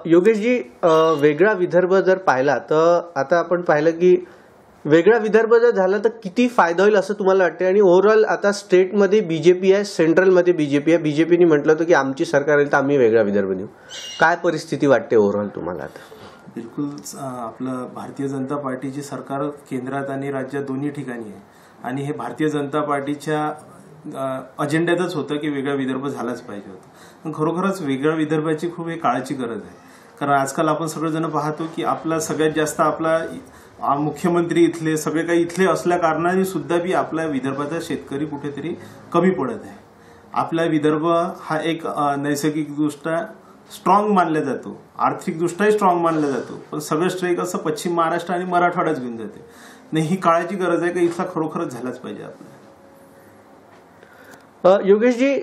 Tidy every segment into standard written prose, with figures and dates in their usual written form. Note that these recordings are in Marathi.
योगेशजी, वेगळा विदर्भ जर पाहिला तर आता आपण पाहिलं की वेगळा विदर्भ जर झाला तर किती फायदा होईल असं तुम्हाला वाटते? आणि ओव्हरऑल आता स्टेटमध्ये बीजेपी आहे, सेंट्रलमध्ये बीजेपी आहे. बीजेपीने म्हटलं होतं की आमची सरकार येईल तर आम्ही वेगळा विदर्भ देऊ. काय परिस्थिती वाटते ओव्हरऑल तुम्हाला आता? बिलकुल, आपलं भारतीय जनता पार्टीची सरकार केंद्रात आणि राज्यात दोन्ही ठिकाणी आहे आणि हे भारतीय जनता पार्टीच्या अजेंड्यातच होतं की वेगळा विदर्भ झालाच पाहिजे होता. पण खरोखरच वेगळ्या विदर्भाची खूप एक काळाची गरज आहे. कारण आजकाल आपण सगळेजण पाहतो की आपला सगळ्यात जास्त आपला मुख्यमंत्री इथले, सगळे काही इथले असल्या कारणाने सुद्धा बी आपल्या विदर्भाचा शेतकरी कुठेतरी कमी पडत आहे. आपला विदर्भ हा एक नैसर्गिकदृष्ट्या स्ट्रॉंग मानला जातो, आर्थिकदृष्ट्याही स्ट्रॉंग मानला जातो, पण सगळं स्ट्रेक असं पश्चिम महाराष्ट्र आणि मराठवाड्याच घेऊन जाते. नाही, ही काळाची गरज आहे की इथला खरोखरच झालाच पाहिजे आपल्याला. योगेशजी,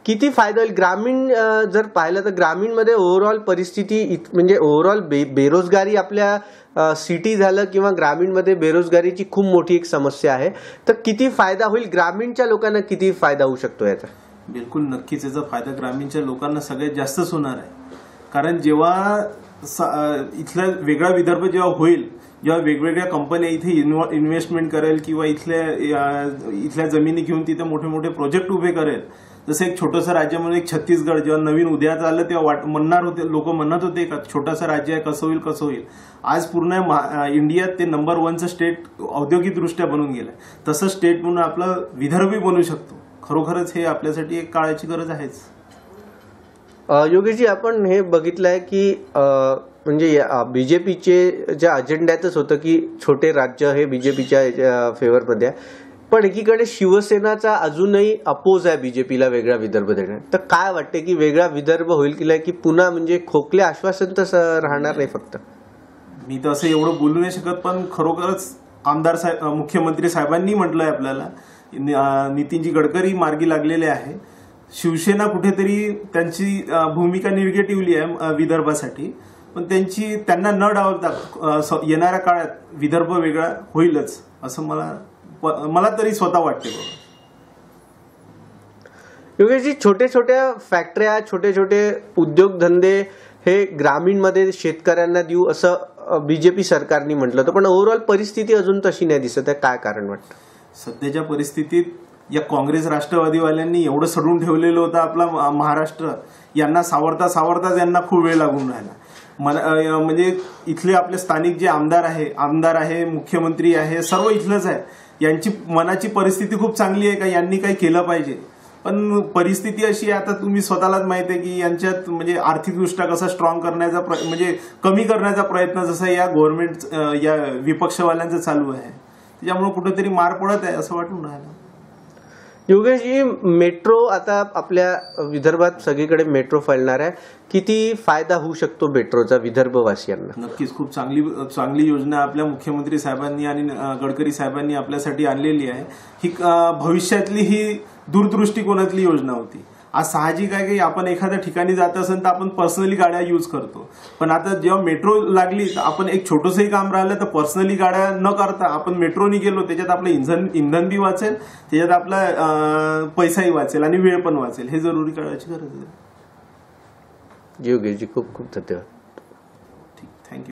किती फायदा होईल ग्रामीण जर पाहिलं तर ग्रामीणमध्ये ओव्हरऑल परिस्थिती म्हणजे ओव्हरऑल बेरोजगारी आपल्या सिटी झालं किंवा ग्रामीणमध्ये बेरोजगारीची खूप मोठी एक समस्या आहे, तर किती फायदा होईल ग्रामीणच्या लोकांना, किती फायदा होऊ शकतो याचा? बिलकुल, नक्कीच याचा फायदा ग्रामीणच्या लोकांना सगळ्यात जास्तच होणार आहे. कारण जेव्हा इथला वेगळा विदर्भ जेव्हा होईल, जेव्हा वेगवेगळ्या कंपन्या इथे इन्व्हेस्टमेंट करेल किंवा इथल्या जमिनी घेऊन तिथे मोठे मोठे प्रोजेक्ट उभे करेल. जसं एक छोटंसं राज्य म्हणून एक छत्तीसगड जेव्हा नवीन उदयात आलं तेव्हा लोक म्हणत होते का छोटंसं राज्य आहे, कसं होईल कसं होईल. आज पूर्ण इंडियात ते नंबर 1चं स्टेट औद्योगिकदृष्ट्या बनून गेलंय. तसं स्टेट म्हणून आपलं विदर्भही बनू शकतो. खरोखरच हे आपल्यासाठी एक काळाची गरज आहेच. योगेशजी, आपण हे बघितलंय की म्हणजे बीजेपीचे ज्या अजेंड्यातच होतं की छोटे राज्य हे बीजेपीच्या फेवरमध्ये आहे, पण एकीकडे शिवसेनाचा अजूनही अपोज आहे बीजेपीला वेगळा विदर्भ देण्यात. तर काय वाटते की वेगळा विदर्भ होईल की पुन्हा म्हणजे खोकले आश्वासन तर राहणार नाही? फक्त मी तर असं एवढं बोलू नाही शकत, पण खरोखरच आमदार साहेब, मुख्यमंत्री साहेबांनी म्हटलंय आपल्याला, नितीनजी गडकरी मार्गी लागलेले आहे. शिवसेना कुठेतरी त्यांची भूमिका निगेटिव्हली आहे विदर्भासाठी, पण त्यांना न डावलता येणाऱ्या काळात विदर्भ वेगळा होईलच असं मला तरी स्वतः वाटते. योगेशजी, छोटे छोट्या फॅक्टऱ्या, छोटे छोटे उद्योगधंदे हे ग्रामीणमध्ये शेतकऱ्यांना देऊ असं बीजेपी सरकारने म्हटलं होतं, पण ओव्हरऑल परिस्थिती अजून तशी नाही दिसत आहे. काय कारण वाटतं? सध्याच्या परिस्थितीत या काँग्रेस राष्ट्रवादीवाल्यांनी एवढं सडून ठेवलेलं होतं आपला महाराष्ट्र, यांना सावरताच यांना खूप वेळ लागून राहिला. म्हणजे इथले आपले स्थानिक जे आमदार आहे, मुख्यमंत्री आहे, सर्व इथलंच आहे. यांची मनाची परिस्थिती खूप चांगली आहे का यांनी काही केलं पाहिजे, पण परिस्थिती अशी आहे, आता तुम्ही स्वतःलाच माहिती आहे की यांच्यात म्हणजे आर्थिकदृष्ट्या कसा स्ट्रॉंग करण्याचा म्हणजे कमी करण्याचा प्रयत्न जसा या गव्हर्नमेंट या विपक्षवाल्यांचा चालू आहे, त्याच्यामुळे कुठेतरी मार पडत आहे असं वाटून राहिलं. योगेशजी, मेट्रो आता आपल्या विदर्भात सगळीकडे मेट्रो फैलणार आहे, किती फायदा होऊ शकतो मेट्रोचा विदर्भवासियांना? नक्कीच खूप चांगली योजना आपल्या मुख्यमंत्री साहेबांनी आणि गडकरी साहेबांनी आपल्यासाठी आणलेली आहे. ही भविष्यातली ही दूरदृष्टिकोनातली योजना होती. आज साहजिक आहे की आपण एखाद्या ठिकाणी जात असेल तर आपण पर्सनली गाड्या यूज करतो, पण आता जेव्हा मेट्रो लागली तर आपण एक छोटंसंही काम राहिलं तर पर्सनली गाड्या न करता आपण मेट्रोनी गेलो, त्याच्यात आपलं इंधन बी वाचेल, त्याच्यात आपला पैसाही वाचेल आणि वेळ पण वाचेल. हे जरुरी काळाची गरज आहे. योगेशजी, खूप खूप धन्यवाद.